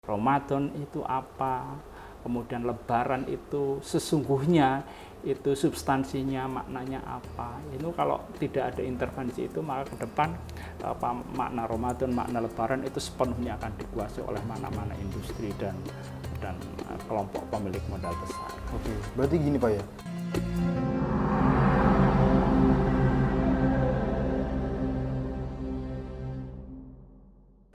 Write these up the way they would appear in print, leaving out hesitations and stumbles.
Ramadan itu apa, kemudian Lebaran itu sesungguhnya itu substansinya maknanya apa. Itu kalau tidak ada intervensi itu, maka ke depan makna Ramadan, makna Lebaran itu sepenuhnya akan dikuasai oleh mana-mana industri dan kelompok pemilik modal besar. Oke, berarti gini Pak ya.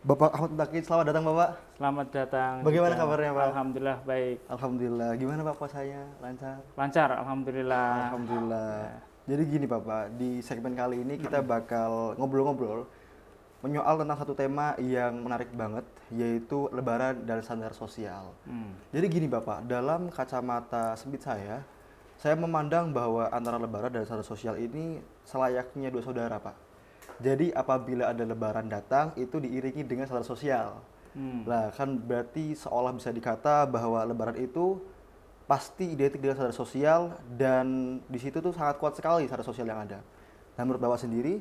Bapak Ahmad Mutakin, selamat datang Bapak. Selamat datang. Bagaimana juga. kabarnya Pak? Alhamdulillah baik. Alhamdulillah. Gimana Pak puasanya? Lancar? Lancar, alhamdulillah. Alhamdulillah. Jadi gini Bapak, di segmen kali ini kita bakal ngobrol-ngobrol menyoal tentang satu tema yang menarik banget, yaitu Lebaran dan standar sosial. Jadi gini Bapak, dalam kacamata sempit saya memandang bahwa antara Lebaran dan standar sosial ini selayaknya dua saudara Pak. Jadi apabila ada Lebaran datang, itu diiringi dengan standar sosial. Lah kan berarti seolah bisa dikata bahwa Lebaran itu pasti identik dengan standar sosial, dan di situ tuh sangat kuat sekali standar sosial yang ada. Nah menurut Bapak sendiri,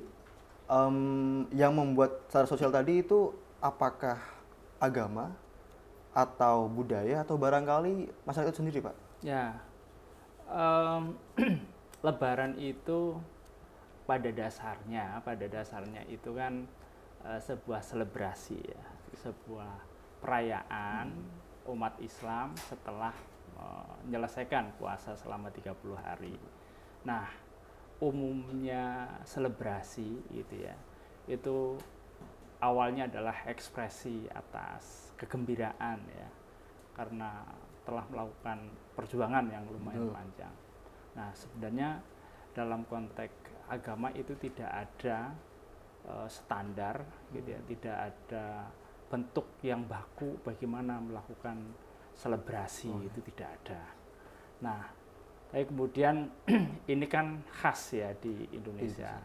yang membuat standar sosial tadi itu apakah agama atau budaya atau barangkali masyarakat itu sendiri Pak? Ya, Lebaran itu pada dasarnya itu kan sebuah selebrasi ya, sebuah perayaan umat Islam setelah menyelesaikan puasa selama 30 hari. Nah, umumnya selebrasi gitu ya, itu awalnya adalah ekspresi atas kegembiraan ya, karena telah melakukan perjuangan yang lumayan panjang. Nah, sebenarnya dalam konteks agama itu tidak ada standar gitu ya, tidak ada bentuk yang baku bagaimana melakukan selebrasi, itu tidak ada. Nah, tapi kemudian ini kan khas ya di Indonesia.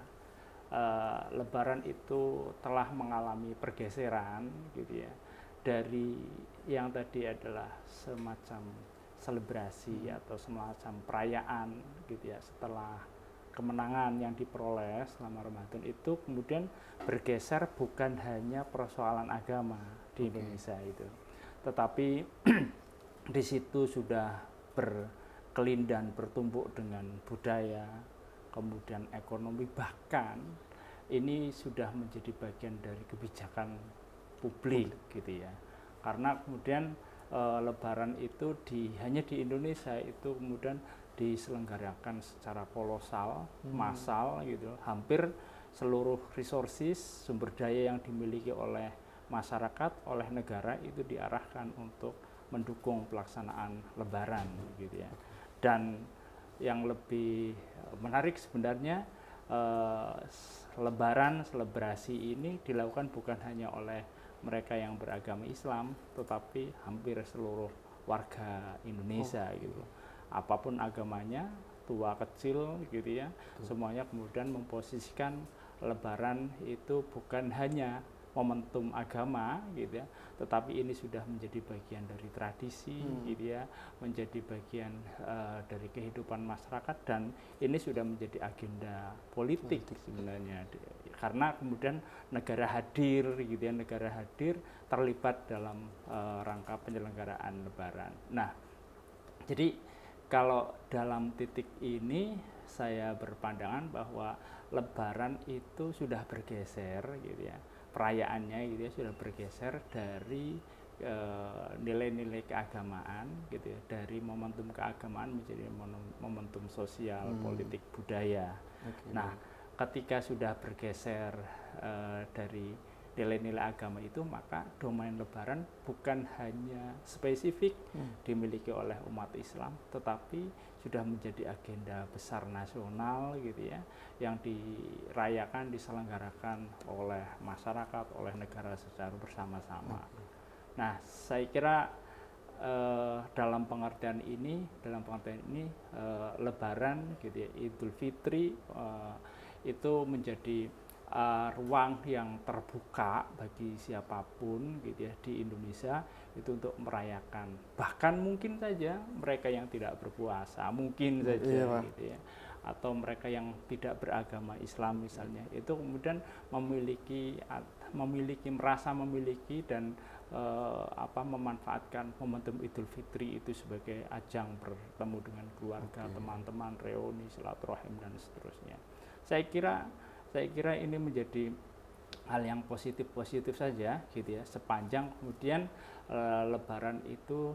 Lebaran itu telah mengalami pergeseran gitu ya, dari yang tadi adalah semacam selebrasi atau semacam perayaan gitu ya, setelah kemenangan yang diperoleh selama Ramadan itu kemudian bergeser bukan hanya persoalan agama di Indonesia itu, tetapi di situ sudah berkelindan bertumbuk dengan budaya, kemudian ekonomi, bahkan ini sudah menjadi bagian dari kebijakan publik gitu ya. Karena kemudian Lebaran itu hanya di Indonesia itu kemudian diselenggarakan secara kolosal, massal gitu. Hampir seluruh resources, sumber daya yang dimiliki oleh masyarakat, oleh negara itu diarahkan untuk mendukung pelaksanaan Lebaran gitu ya. Dan yang lebih menarik sebenarnya, Lebaran selebrasi ini dilakukan bukan hanya oleh mereka yang beragama Islam, tetapi hampir seluruh warga Indonesia gitu. Apapun agamanya, tua kecil gitu ya, semuanya kemudian memposisikan Lebaran itu bukan hanya momentum agama gitu ya, tetapi ini sudah menjadi bagian dari tradisi gitu ya, menjadi bagian dari kehidupan masyarakat, dan ini sudah menjadi agenda politik sebenarnya, karena kemudian negara hadir gitu ya, negara hadir terlibat dalam rangka penyelenggaraan Lebaran. Nah, jadi kalau dalam titik ini saya berpandangan bahwa Lebaran itu sudah bergeser gitu ya, perayaannya gitu ya, sudah bergeser dari nilai-nilai keagamaan gitu ya, dari momentum keagamaan menjadi momentum sosial, politik, budaya. Nah, ketika sudah bergeser dari nilai-nilai agama itu, maka domain Lebaran bukan hanya spesifik dimiliki oleh umat Islam, tetapi sudah menjadi agenda besar nasional gitu ya, yang dirayakan, diselenggarakan oleh masyarakat, oleh negara secara bersama-sama. Nah, saya kira dalam pengertian ini Lebaran gitu ya, Idul Fitri itu menjadi ruang yang terbuka bagi siapapun gitu ya di Indonesia itu untuk merayakan. Bahkan mungkin saja mereka yang tidak berpuasa, mungkin saja gitu ya, atau mereka yang tidak beragama Islam misalnya, itu kemudian merasa memiliki dan memanfaatkan momentum Idul Fitri itu sebagai ajang bertemu dengan keluarga, teman-teman, reuni, silaturahim dan seterusnya. Saya kira ini menjadi hal yang positif saja gitu ya, sepanjang kemudian Lebaran itu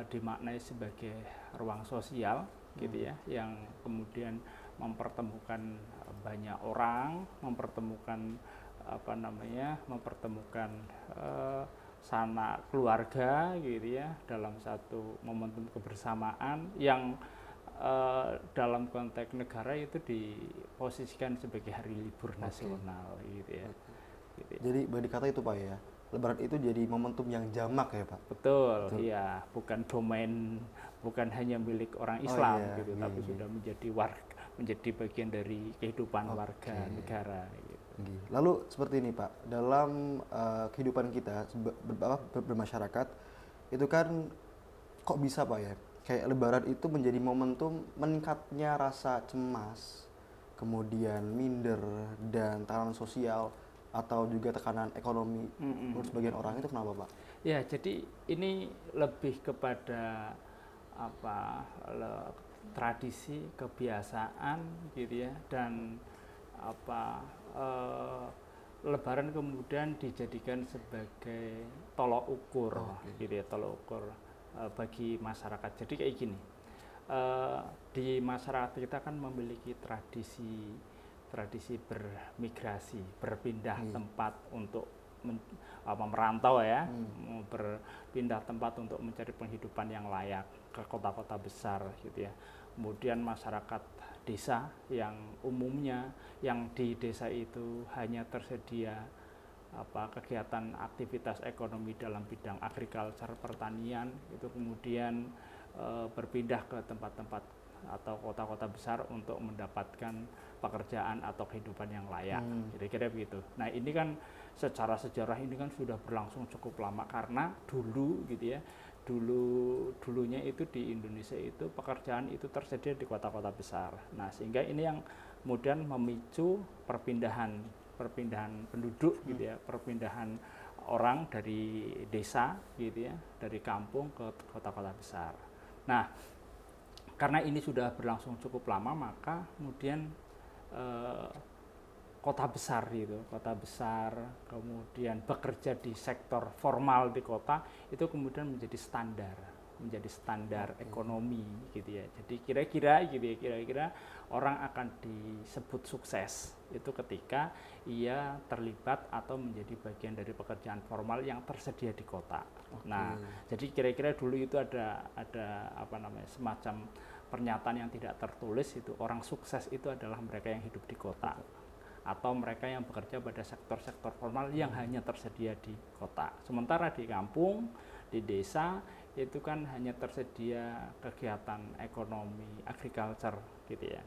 dimaknai sebagai ruang sosial gitu ya, yang kemudian mempertemukan banyak orang, mempertemukan sanak keluarga gitu ya, dalam satu momentum kebersamaan yang dalam konteks negara itu diposisikan sebagai hari libur nasional gitu ya. Gitu ya. Jadi boleh dikata itu Pak ya, Lebaran itu jadi momentum yang jamak ya Pak? Betul. Iya, bukan domain, bukan hanya milik orang Islam gitu, tapi sudah menjadi bagian dari kehidupan warga negara gitu. Lalu seperti ini Pak, dalam kehidupan kita bermasyarakat itu kan kok bisa Pak ya, kayak Lebaran itu menjadi momentum meningkatnya rasa cemas, kemudian minder dan tekanan sosial atau juga tekanan ekonomi menurut sebagian orang, itu kenapa Pak? Ya, jadi ini lebih kepada tradisi, kebiasaan gitu ya, dan Lebaran kemudian dijadikan sebagai tolok ukur gitu ya, tolok ukur bagi masyarakat. Jadi kayak gini, di masyarakat kita kan memiliki tradisi bermigrasi, berpindah tempat untuk merantau ya, berpindah tempat untuk mencari penghidupan yang layak ke kota-kota besar gitu ya. Kemudian masyarakat desa yang umumnya yang di desa itu hanya tersedia kegiatan aktivitas ekonomi dalam bidang agriculture, pertanian, itu kemudian berpindah ke tempat-tempat atau kota-kota besar untuk mendapatkan pekerjaan atau kehidupan yang layak, kira-kira begitu. Nah ini kan secara sejarah ini kan sudah berlangsung cukup lama, karena dulu gitu ya, dulunya itu di Indonesia itu pekerjaan itu tersedia di kota-kota besar. Nah sehingga ini yang kemudian memicu perpindahan penduduk gitu ya, perpindahan orang dari desa gitu ya, dari kampung ke kota-kota besar. Nah karena ini sudah berlangsung cukup lama, maka kemudian kota besar kemudian bekerja di sektor formal di kota itu kemudian menjadi standar ekonomi gitu ya. Jadi kira-kira orang akan disebut sukses itu ketika ia terlibat atau menjadi bagian dari pekerjaan formal yang tersedia di kota. Nah, jadi kira-kira dulu itu ada semacam pernyataan yang tidak tertulis, itu orang sukses itu adalah mereka yang hidup di kota atau mereka yang bekerja pada sektor-sektor formal yang hanya tersedia di kota. Sementara di kampung, di desa itu kan hanya tersedia kegiatan ekonomi, agriculture gitu ya,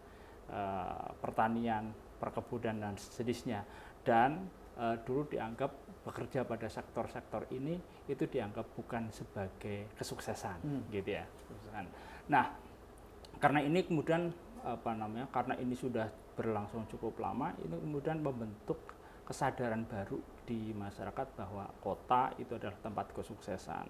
pertanian, perkebunan dan sejenisnya. Dan dulu dianggap bekerja pada sektor-sektor ini itu dianggap bukan sebagai kesuksesan gitu ya. Nah, karena ini kemudian karena ini sudah berlangsung cukup lama, ini kemudian membentuk kesadaran baru di masyarakat bahwa kota itu adalah tempat kesuksesan.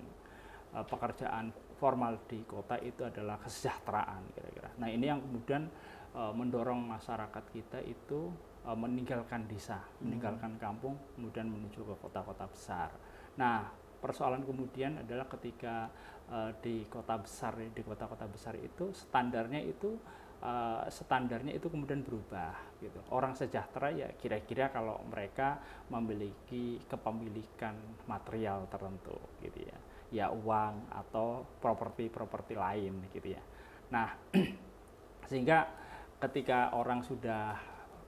Pekerjaan formal di kota itu adalah kesejahteraan kira-kira. Nah ini yang kemudian mendorong masyarakat kita itu meninggalkan desa, meninggalkan kampung, kemudian menuju ke kota-kota besar. Nah persoalan kemudian adalah ketika di kota-kota besar itu standarnya itu kemudian berubah gitu. Orang sejahtera ya kira-kira kalau mereka memiliki kepemilikan material tertentu gitu ya, ya uang atau properti lain gitu ya. Nah sehingga ketika orang sudah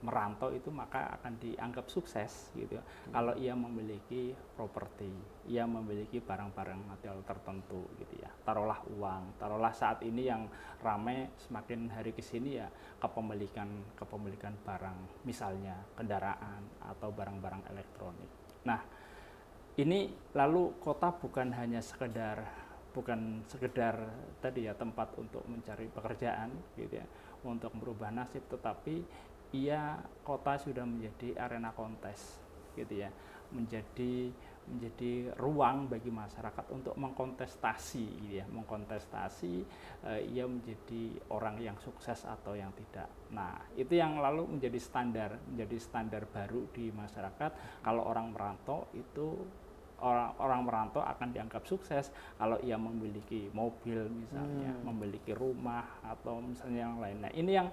merantau itu maka akan dianggap sukses gitu ya. Kalau ia memiliki properti, ia memiliki barang-barang material tertentu gitu ya. Taruhlah uang, taruhlah saat ini yang ramai semakin hari ke sini ya kepemilikan barang, misalnya kendaraan atau barang-barang elektronik. Nah, ini lalu kota bukan sekedar tadi ya tempat untuk mencari pekerjaan gitu ya, untuk merubah nasib, tetapi kota sudah menjadi arena kontes gitu ya, menjadi menjadi ruang bagi masyarakat untuk mengkontestasi, gitu ya, mengkontestasi ia menjadi orang yang sukses atau yang tidak. Nah, itu yang lalu menjadi standar baru di masyarakat. Kalau orang merantau itu orang merantau akan dianggap sukses kalau ia memiliki mobil misalnya, memiliki rumah atau misalnya yang lain. Nah, ini yang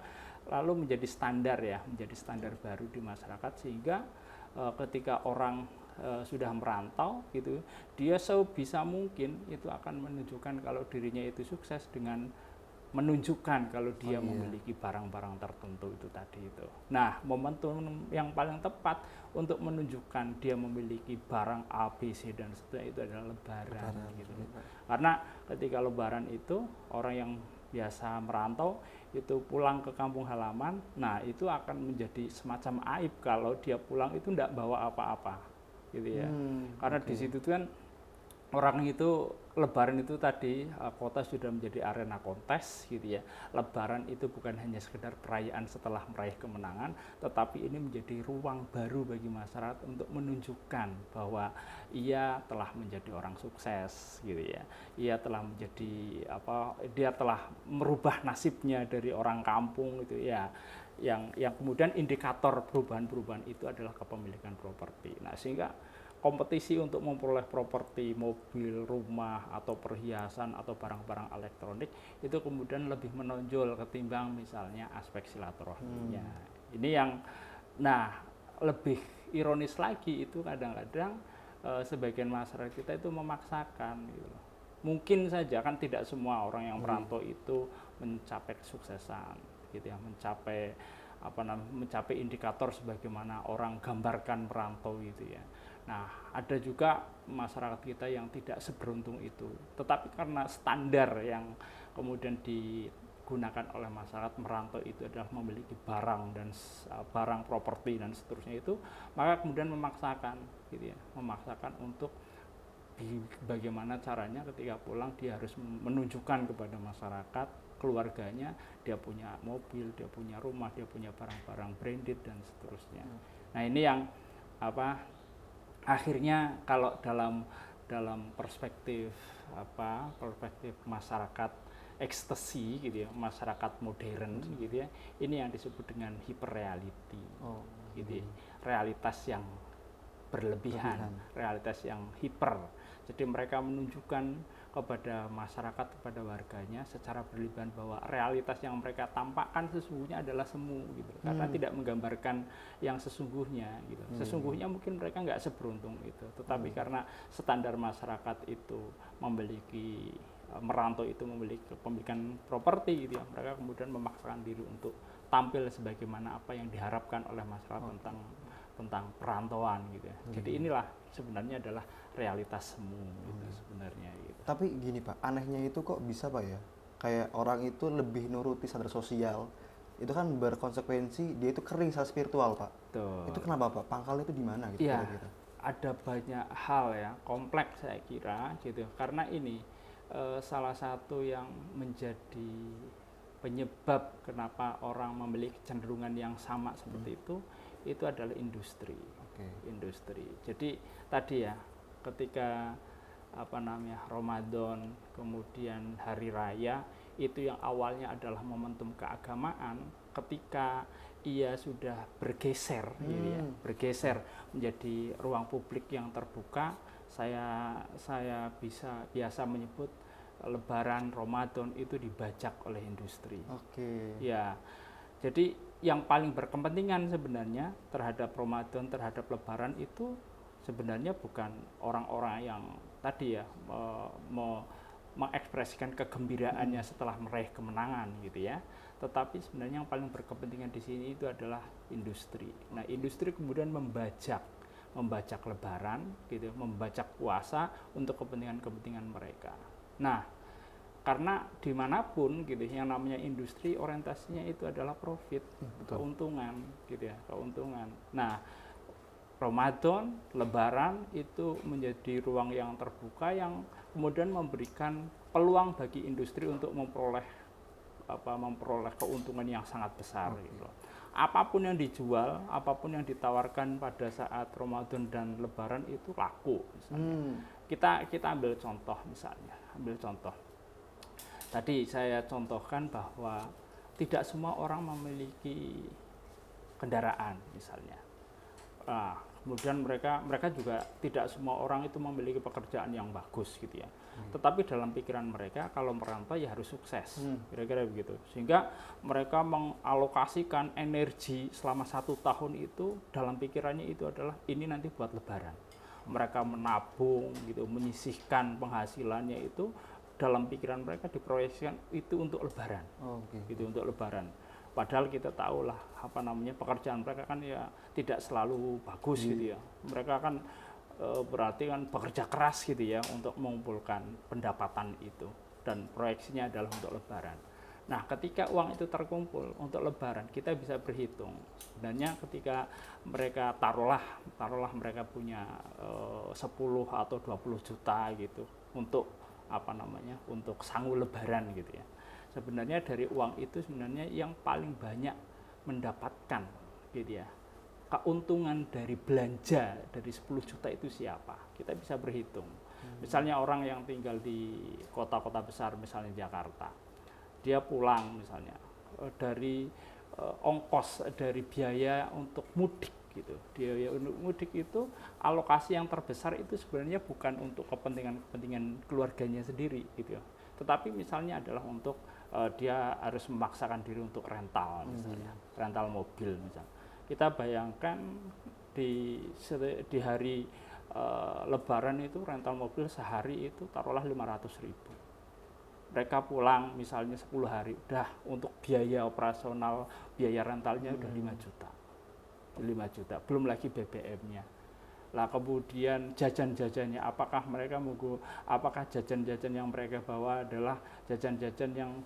lalu menjadi standar ya, menjadi standar baru di masyarakat, sehingga ketika orang sudah merantau gitu, dia sebisa mungkin itu akan menunjukkan kalau dirinya itu sukses dengan menunjukkan kalau dia memiliki barang-barang tertentu itu tadi itu. Nah, momentum yang paling tepat untuk menunjukkan dia memiliki barang A, B, C dan seterusnya itu adalah Lebaran gitu. Karena ketika Lebaran itu orang yang biasa merantau itu pulang ke kampung halaman, nah itu akan menjadi semacam aib kalau dia pulang itu tidak bawa apa-apa, gitu ya. Karena di situ kan orang itu Lebaran itu tadi kota sudah menjadi arena kontes, gitu ya. Lebaran itu bukan hanya sekedar perayaan setelah meraih kemenangan, tetapi ini menjadi ruang baru bagi masyarakat untuk menunjukkan bahwa ia telah menjadi orang sukses, gitu ya. Ia telah menjadi dia telah merubah nasibnya dari orang kampung, gitu ya. Yang kemudian indikator perubahan-perubahan itu adalah kepemilikan properti. Nah, sehingga kompetisi untuk memperoleh properti, mobil, rumah, atau perhiasan, atau barang-barang elektronik itu kemudian lebih menonjol ketimbang misalnya aspek silaturahminya. Ini yang, nah lebih ironis lagi itu kadang-kadang sebagian masyarakat kita itu memaksakan gitu. Mungkin saja kan tidak semua orang yang merantau itu mencapai kesuksesan, gitu ya, mencapai indikator sebagaimana orang gambarkan merantau gitu ya. Nah, ada juga masyarakat kita yang tidak seberuntung itu. Tetapi karena standar yang kemudian digunakan oleh masyarakat merantau itu adalah memiliki barang dan barang properti dan seterusnya itu, maka kemudian memaksakan gitu ya, memaksakan untuk bagaimana caranya ketika pulang dia harus menunjukkan kepada masyarakat, keluarganya, dia punya mobil, dia punya rumah, dia punya barang-barang branded dan seterusnya. Nah, ini yang akhirnya kalau dalam perspektif masyarakat ekstasi gitu ya, masyarakat modern gitu ya, ini yang disebut dengan hyperreality, gitu ya, realitas yang berlebihan, realitas yang hiper. Jadi mereka menunjukkan kepada masyarakat, kepada warganya secara berlebihan bahwa realitas yang mereka tampakkan sesungguhnya adalah semu gitu, karena tidak menggambarkan yang sesungguhnya gitu. Sesungguhnya mungkin mereka nggak seberuntung itu, tetapi karena standar masyarakat itu merantau itu memiliki kepemilikan properti gitu ya, mereka kemudian memaksakan diri untuk tampil sebagaimana apa yang diharapkan oleh masyarakat tentang perantauan gitu ya. Jadi inilah sebenarnya adalah realitas semu gitu sebenarnya gitu. Tapi gini Pak, anehnya itu kok bisa Pak ya, kayak orang itu lebih nuruti standar sosial, itu kan berkonsekuensi dia itu kering secara spiritual Pak. Tuh. Itu kenapa Pak? Pangkalnya itu di mana gitu ya, kira-kira? ada banyak hal ya, kompleks saya kira gitu. Karena ini salah satu yang menjadi penyebab kenapa orang memiliki kecenderungan yang sama seperti itu adalah industri. Industri. Jadi tadi ya, ketika Ramadan, kemudian hari raya, itu yang awalnya adalah momentum keagamaan, ketika ia sudah bergeser gitu ya, bergeser menjadi ruang publik yang terbuka, saya biasa menyebut Lebaran, Ramadan itu dibajak oleh industri. Ya. Jadi yang paling berkepentingan sebenarnya terhadap Ramadan, terhadap Lebaran itu sebenarnya bukan orang-orang yang tadi ya mengekspresikan kegembiraannya setelah meraih kemenangan gitu ya, tetapi sebenarnya yang paling berkepentingan di sini itu adalah industri. Nah, industri kemudian membajak Lebaran gitu, membajak puasa untuk kepentingan mereka. Nah, karena dimanapun gitu yang namanya industri orientasinya itu adalah profit, keuntungan gitu ya, keuntungan. Nah, Ramadan, Lebaran itu menjadi ruang yang terbuka yang kemudian memberikan peluang bagi industri untuk memperoleh keuntungan yang sangat besar gitu. apapun yang dijual, apapun yang ditawarkan pada saat Ramadan dan Lebaran itu laku misalnya. Kita ambil contoh misalnya, tadi saya contohkan bahwa tidak semua orang memiliki kendaraan misalnya. Nah, kemudian mereka juga tidak semua orang itu memiliki pekerjaan yang bagus gitu ya. Tetapi dalam pikiran mereka kalau merantau ya harus sukses, kira-kira begitu. Sehingga mereka mengalokasikan energi selama 1 tahun itu dalam pikirannya itu adalah ini nanti buat Lebaran. Mereka menabung gitu, menyisihkan penghasilannya itu dalam pikiran mereka diproyeksikan itu untuk Lebaran, gitu untuk Lebaran. Padahal kita tahu lah pekerjaan mereka kan ya tidak selalu bagus gitu ya. Mereka kan berarti kan bekerja keras gitu ya untuk mengumpulkan pendapatan itu dan proyeksinya adalah untuk Lebaran. Nah, ketika uang itu terkumpul untuk Lebaran, kita bisa berhitung. Sebenarnya ketika mereka taruhlah mereka punya 10 atau 20 juta gitu untuk untuk sangu Lebaran gitu ya. Sebenarnya dari uang itu sebenarnya yang paling banyak mendapatkan gitu ya keuntungan dari belanja dari 10 juta itu siapa? Kita bisa berhitung. Misalnya orang yang tinggal di kota-kota besar, misalnya Jakarta, dia pulang misalnya dari ongkos, dari biaya untuk mudik gitu. Biaya untuk mudik itu alokasi yang terbesar itu sebenarnya bukan untuk kepentingan keluarganya sendiri gitu ya. Tetapi misalnya adalah untuk dia harus memaksakan diri untuk rental misalnya, rental mobil misalnya. Kita bayangkan di hari Lebaran itu rental mobil sehari itu taruhlah 500.000. Mereka pulang misalnya 10 hari, udah untuk biaya operasional, biaya rentalnya udah 5 juta. 5 juta, belum lagi BBM-nya. Lah kemudian jajan-jajannya, apakah jajan-jajan yang mereka bawa adalah jajan-jajan yang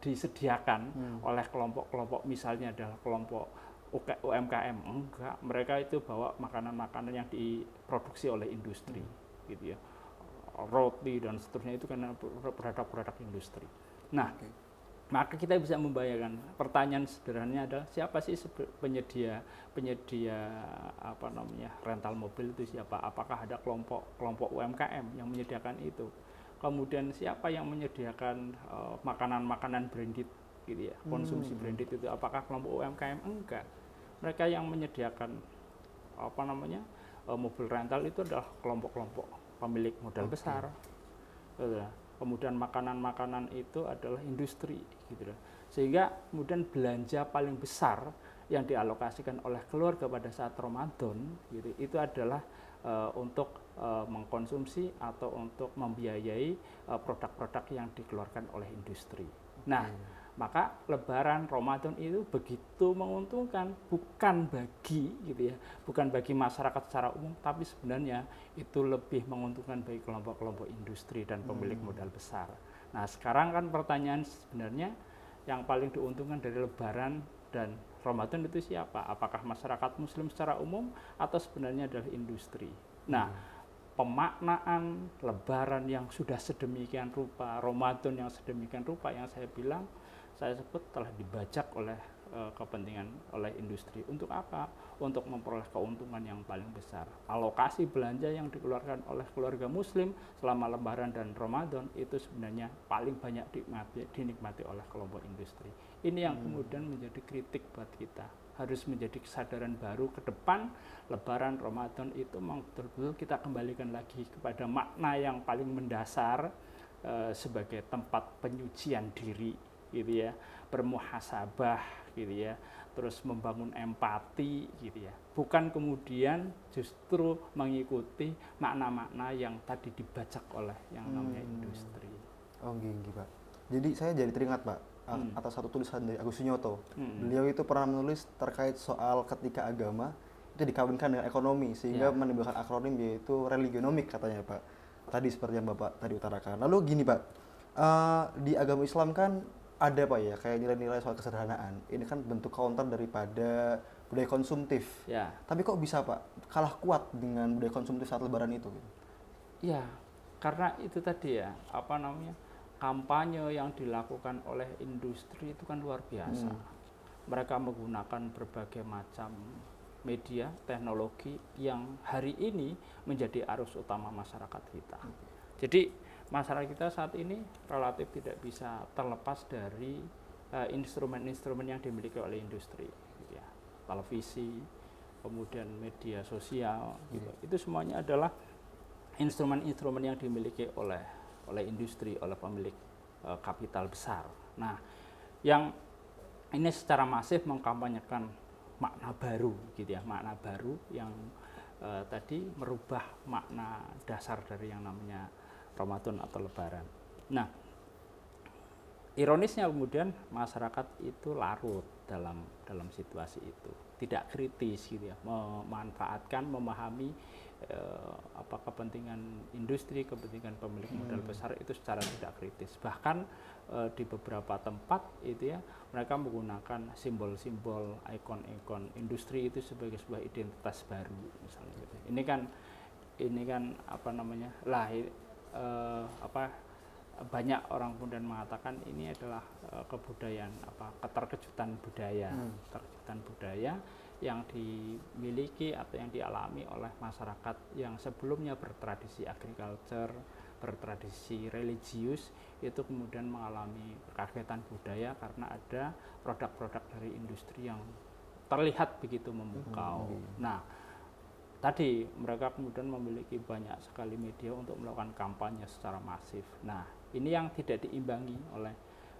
disediakan oleh kelompok-kelompok, misalnya adalah kelompok UMKM? Enggak, mereka itu bawa makanan-makanan yang diproduksi oleh industri gitu ya, roti dan seterusnya itu karena produk-produk industri. Nah, maka kita bisa membayangkan, pertanyaan sederhananya adalah siapa sih penyedia rental mobil itu siapa? Apakah ada kelompok UMKM yang menyediakan itu? Kemudian siapa yang menyediakan makanan-makanan branded gitu ya, konsumsi branded itu? Apakah kelompok UMKM? Enggak. Mereka yang menyediakan mobil rental itu adalah kelompok-kelompok pemilik modal besar. Kemudian makanan-makanan itu adalah industri gitu. Sehingga kemudian belanja paling besar yang dialokasikan oleh keluarga pada saat Ramadan gitu, itu adalah untuk mengkonsumsi atau untuk membiayai produk-produk yang dikeluarkan oleh industri. Nah, maka Lebaran Ramadan itu begitu menguntungkan, bukan bagi masyarakat secara umum, tapi sebenarnya itu lebih menguntungkan bagi kelompok-kelompok industri dan pemilik modal besar. Nah, sekarang kan pertanyaan sebenarnya yang paling diuntungkan dari Lebaran dan Ramadan itu siapa? Apakah masyarakat Muslim secara umum atau sebenarnya adalah industri? Nah, pemaknaan Lebaran yang sudah sedemikian rupa, Ramadan yang sedemikian rupa, yang saya sebut telah dibajak oleh kepentingan oleh industri. Untuk apa? Untuk memperoleh keuntungan yang paling besar. Alokasi belanja yang dikeluarkan oleh keluarga Muslim selama Lebaran dan Ramadan itu sebenarnya paling banyak dinikmati oleh kelompok industri. Ini yang kemudian menjadi kritik buat kita. Harus menjadi kesadaran baru ke depan. Lebaran Ramadan itu betul-betul kita kembalikan lagi kepada makna yang paling mendasar sebagai tempat penyucian diri gitu ya, bermuhasabah gitu ya, terus membangun empati gitu ya, bukan kemudian justru mengikuti makna-makna yang tadi dibajak oleh yang namanya industri. Oh gini Pak, jadi saya jadi teringat Pak atas satu tulisan dari Agus Sunyoto. Beliau itu pernah menulis terkait soal ketika agama itu dikawinkan dengan ekonomi sehingga menimbulkan akronim yaitu religionomik katanya Pak. Tadi seperti yang Bapak tadi utarakan. Lalu gini Pak, di agama Islam kan ada Pak ya kayak nilai-nilai soal kesederhanaan. Ini kan bentuk counter daripada budaya konsumtif. Ya. Tapi kok bisa Pak kalah kuat dengan budaya konsumtif saat Lebaran itu? Ya, karena itu tadi ya, kampanye yang dilakukan oleh industri itu kan luar biasa. mereka menggunakan berbagai macam media, teknologi yang hari ini menjadi arus utama masyarakat kita. Jadi masyarakat kita saat ini relatif tidak bisa terlepas dari instrumen-instrumen yang dimiliki oleh industri, gitu ya. Televisi, kemudian media sosial, gitu. Itu semuanya adalah instrumen-instrumen yang dimiliki oleh industri, oleh pemilik kapital besar. Nah, yang ini secara masif mengkampanyekan makna baru, gitu ya, makna baru yang tadi merubah makna dasar dari yang namanya Ramadan atau Lebaran. Nah, ironisnya kemudian masyarakat itu larut dalam situasi itu, tidak kritis, gitu ya, memanfaatkan, memahami kepentingan industri, kepentingan pemilik modal besar itu secara tidak kritis. Bahkan di beberapa tempat itu ya, mereka menggunakan simbol-simbol, ikon-ikon industri itu sebagai sebuah identitas baru misalnya gitu. Ini kan apa namanya? Banyak orang kemudian mengatakan ini adalah kebudayaan, keterkejutan budaya, keterkejutan budaya yang dimiliki atau yang dialami oleh masyarakat yang sebelumnya bertradisi agriculture, bertradisi religius, itu kemudian mengalami kekagetan budaya karena ada produk-produk dari industri yang terlihat begitu memukau. Nah, tadi mereka kemudian memiliki banyak sekali media untuk melakukan kampanye secara masif. Nah, ini yang tidak diimbangi oleh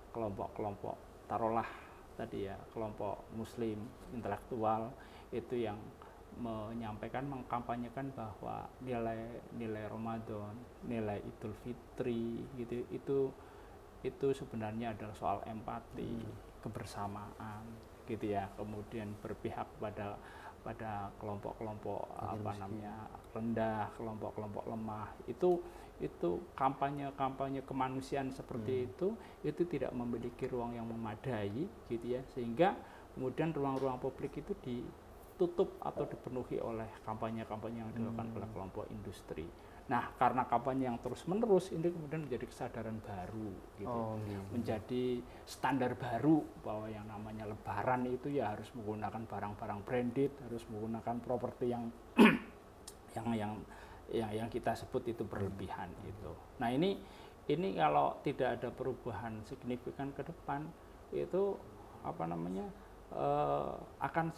kelompok-kelompok, taruhlah tadi ya, kelompok muslim intelektual itu yang menyampaikan, mengkampanyekan bahwa nilai Ramadan, nilai Idul Fitri gitu, itu sebenarnya adalah soal empati, kebersamaan, gitu ya. Kemudian berpihak pada kelompok-kelompok rendah, kelompok-kelompok lemah. Itu kampanye kemanusiaan seperti itu tidak memiliki ruang yang memadai, gitu ya, sehingga kemudian ruang-ruang publik itu ditutup atau dipenuhi oleh kampanye-kampanye yang dilakukan oleh kelompok industri. Nah, karena kampanye yang terus-menerus ini kemudian menjadi kesadaran baru, gitu. Menjadi standar baru bahwa yang namanya Lebaran itu ya harus menggunakan barang-barang branded, harus menggunakan properti yang yang kita sebut itu berlebihan itu. Nah, ini kalau tidak ada perubahan signifikan ke depan itu akan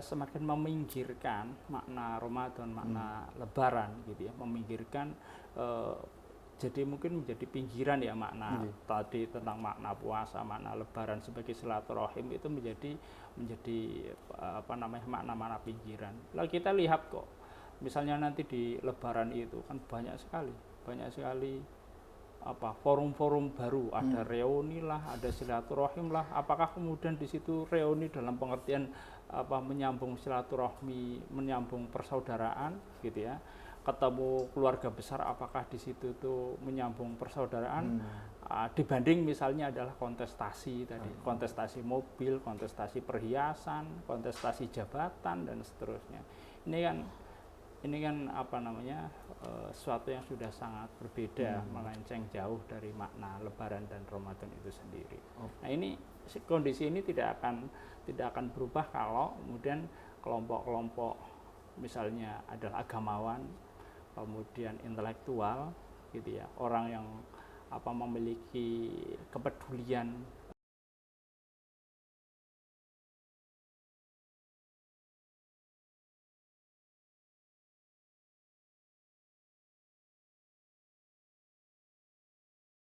semakin meminggirkan makna Ramadan, makna Lebaran, gitu ya, meminggirkan jadi mungkin menjadi pinggiran ya makna tadi tentang makna puasa, makna Lebaran sebagai silaturahim itu menjadi makna-makna pinggiran. Lalu kita lihat kok, misalnya nanti di Lebaran itu kan banyak sekali forum-forum baru, ada reuni lah, ada silaturahim lah. Apakah kemudian di situ reuni dalam pengertian menyambung silaturahmi, menyambung persaudaraan, gitu ya, ketemu keluarga besar, apakah di situ tuh menyambung persaudaraan dibanding misalnya adalah kontestasi tadi, kontestasi mobil, kontestasi perhiasan, kontestasi jabatan dan seterusnya. Ini kan sesuatu yang sudah sangat berbeda, melenceng jauh dari makna Lebaran dan Ramadan itu sendiri. Nah, kondisi ini tidak akan berubah kalau kemudian kelompok-kelompok misalnya adalah agamawan, kemudian intelektual, gitu ya, orang yang memiliki kepedulian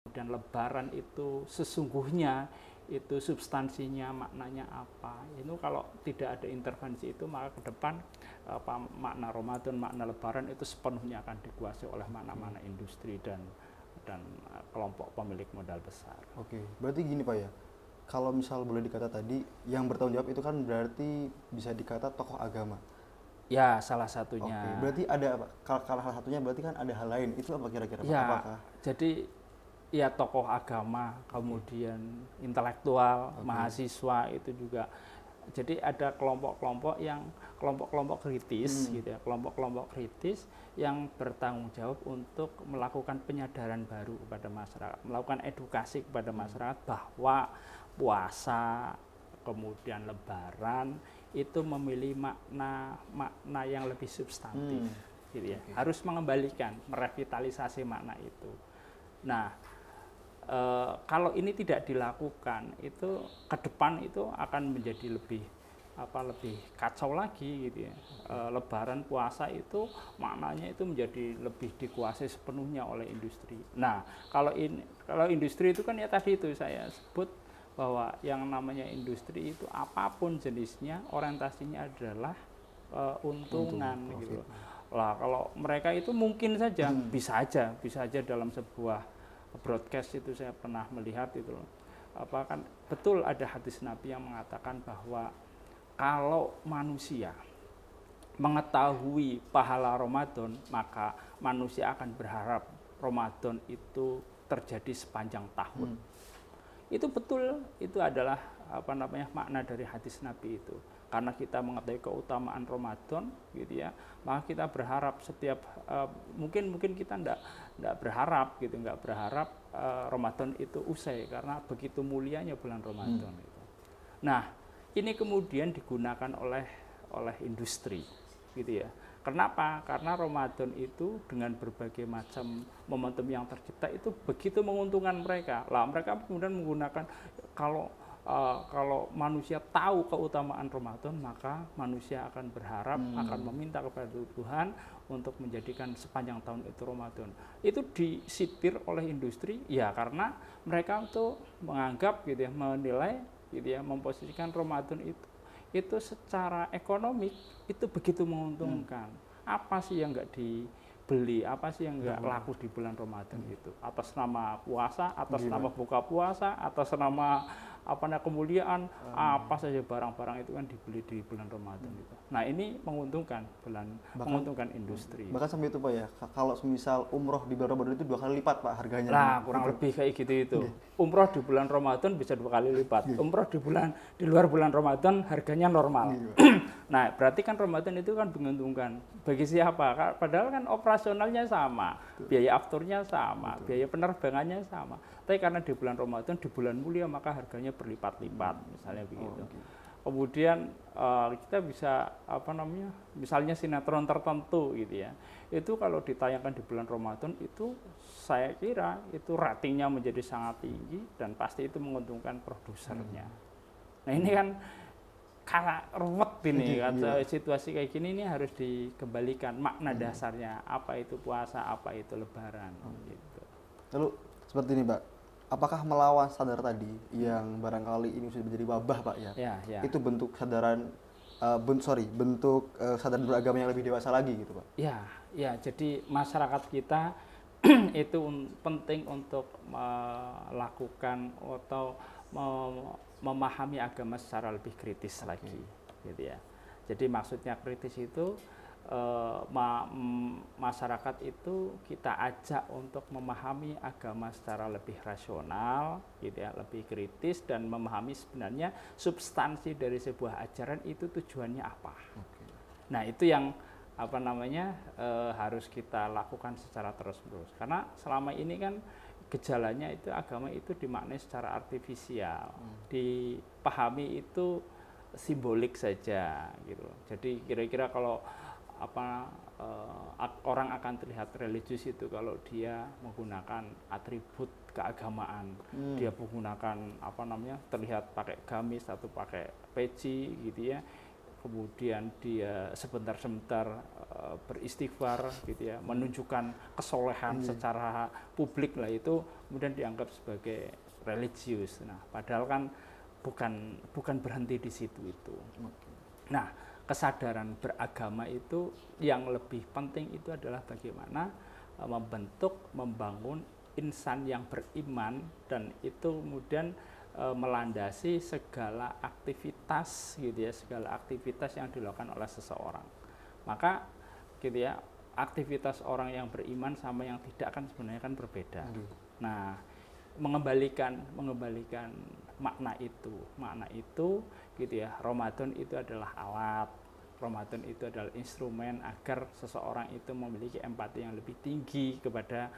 dan Lebaran itu sesungguhnya itu substansinya, maknanya apa. Itu kalau tidak ada intervensi itu, maka ke depan makna Ramadan, makna Lebaran itu sepenuhnya akan dikuasai oleh makna-makna industri dan kelompok pemilik modal besar. Oke, berarti gini Pak ya, kalau misal boleh dikata tadi, yang bertanggung jawab itu kan berarti bisa dikata tokoh agama. Ya, salah satunya. Oke, berarti ada apa? Kalau salah satunya berarti kan ada hal lain. Itu apa kira-kira? Ya, apakah? Jadi ya tokoh agama, kemudian intelektual, mahasiswa itu juga Jadi ada kelompok-kelompok kritis gitu ya, kelompok-kelompok kritis yang bertanggung jawab untuk melakukan penyadaran baru kepada masyarakat, melakukan edukasi kepada masyarakat bahwa puasa kemudian Lebaran itu memiliki makna yang lebih substantif, gitu ya. Harus mengembalikan, merevitalisasi makna itu. Nah, kalau ini tidak dilakukan, itu ke depan itu akan menjadi lebih kacau lagi, gitu ya. Lebaran, puasa itu maknanya itu menjadi lebih dikuasai sepenuhnya oleh industri. Nah, kalau industri itu kan ya tadi itu saya sebut bahwa yang namanya industri itu apapun jenisnya orientasinya adalah untungan gitu. Lah kalau mereka itu mungkin saja bisa aja dalam sebuah broadcast itu saya pernah melihat itu kan betul ada hadis Nabi yang mengatakan bahwa kalau manusia mengetahui pahala Ramadan, maka manusia akan berharap Ramadan itu terjadi sepanjang tahun. Itu betul, itu adalah makna dari hadis Nabi itu. Karena kita mengetahui keutamaan Ramadan, gitu ya, maka kita berharap setiap mungkin kita enggak berharap Ramadan itu usai karena begitu mulianya bulan Ramadan itu. Nah, ini kemudian digunakan oleh industri, gitu ya. Kenapa? Karena Ramadan itu dengan berbagai macam momentum yang tercipta itu begitu menguntungkan mereka. Lah mereka kemudian menggunakan kalau manusia tahu keutamaan Ramadan, maka manusia akan berharap, akan meminta kepada Tuhan untuk menjadikan sepanjang tahun itu Ramadan. Itu disitir oleh industri, ya karena mereka itu menganggap gitu ya, menilai gitu ya, memposisikan Ramadan itu secara ekonomik itu begitu menguntungkan. Apa sih yang enggak dibeli, apa sih yang enggak laku di bulan Ramadan itu? Atas nama puasa, atas nama buka puasa, atas nama kemuliaan, apa saja barang-barang itu kan dibeli di bulan Ramadan itu. Nah, ini menguntungkan menguntungkan industri. Bahkan sampai itu Pak ya, kalau semisal umroh di bulan Ramadan itu 2 kali lipat Pak harganya. Nah, kurang lebih kayak gitu itu. Umroh di bulan Ramadan bisa 2 kali lipat. Umroh di luar bulan Ramadan harganya normal. Nah, berarti kan Ramadan itu kan menguntungkan. Bagi siapa? Padahal kan operasionalnya sama, biaya afturnya sama, biaya penerbangannya sama. Tapi karena di bulan Ramadan, di bulan mulia, maka harganya berlipat-lipat, misalnya begitu. Kemudian kita bisa misalnya sinetron tertentu gitu ya. Itu kalau ditayangkan di bulan Ramadan itu saya kira itu ratingnya menjadi sangat tinggi dan pasti itu menguntungkan produsernya. Nah, ini kan karena ruwet ini situasi kayak gini ini harus dikembalikan makna dasarnya, apa itu puasa, apa itu Lebaran gitu. Lalu seperti ini Pak, apakah melawan standar tadi yang barangkali ini sudah menjadi wabah Pak ya? Ya. Itu bentuk kesadaran bentuk kesadaran beragama yang lebih dewasa lagi gitu Pak? Ya, jadi masyarakat kita itu penting untuk melakukan atau memahami agama secara lebih kritis lagi, gitu ya. Jadi maksudnya kritis itu masyarakat itu kita ajak untuk memahami agama secara lebih rasional, gitu ya, lebih kritis dan memahami sebenarnya substansi dari sebuah ajaran itu tujuannya apa. Nah, itu yang harus kita lakukan secara terus-menerus. Karena selama ini kan gejalanya itu agama itu dimaknai secara artifisial, dipahami itu simbolik saja, gitu. Jadi kira-kira kalau orang akan terlihat religius itu kalau dia menggunakan atribut keagamaan, dia menggunakan terlihat pakai gamis atau pakai peci, gitu ya. Kemudian dia sebentar-sebentar beristighfar, gitu ya, menunjukkan kesolehan secara publik lah, itu kemudian dianggap sebagai religius. Nah, padahal kan bukan berhenti di situ itu. Nah, kesadaran beragama itu yang lebih penting itu adalah bagaimana membangun insan yang beriman dan itu kemudian melandasi segala aktivitas, gitu ya, segala aktivitas yang dilakukan oleh seseorang. Maka gitu ya, aktivitas orang yang beriman sama yang tidak kan sebenarnya kan berbeda. Nah, mengembalikan makna itu gitu ya. Ramadan itu adalah alat, Ramadan itu adalah instrumen agar seseorang itu memiliki empati yang lebih tinggi kepada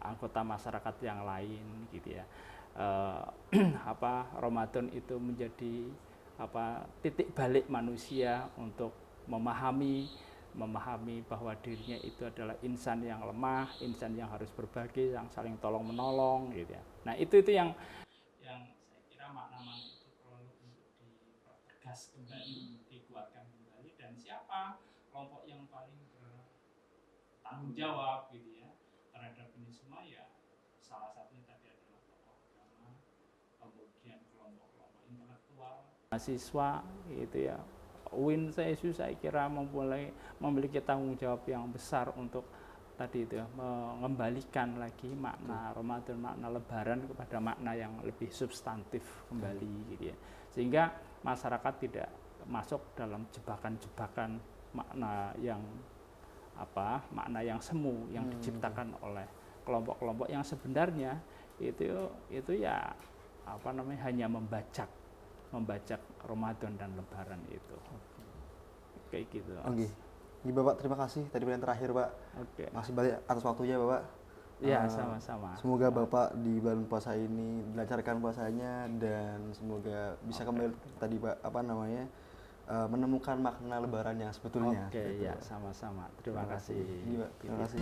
anggota masyarakat yang lain gitu ya. Ramadan itu menjadi titik balik manusia untuk memahami bahwa dirinya itu adalah insan yang lemah, insan yang harus berbagi, yang saling tolong menolong gitu ya. Nah, itu yang saya kira makna-makna itu perlu untuk dipertegas kembali, dikuatkan kembali, dan siapa kelompok yang paling bertanggung jawab gitu ya terhadap ini semua, ya salah satunya tadi adalah tokoh agama, kemudian kelompok-kelompok intelektual, mahasiswa gitu ya. UIN saya kira memiliki tanggung jawab yang besar untuk tadi itu ya, mengembalikan lagi makna Ramadan, makna Lebaran kepada makna yang lebih substantif kembali gitu ya. Sehingga masyarakat tidak masuk dalam jebakan-jebakan makna yang semu yang diciptakan oleh kelompok-kelompok yang sebenarnya itu ya hanya membajak Ramadan dan Lebaran itu. Kayak gitu. Oke. Ini Bapak terima kasih tadi yang terakhir Pak. Oke. Masih banyak atas waktunya Bapak. Ya, sama-sama. Semoga Bapak di bulan puasa ini dilancarkan puasanya dan semoga bisa kembali tadi Pak menemukan makna Lebaran yang sebetulnya. Oke, ya sama-sama. Terima kasih. Iya, Pak. Terima kasih.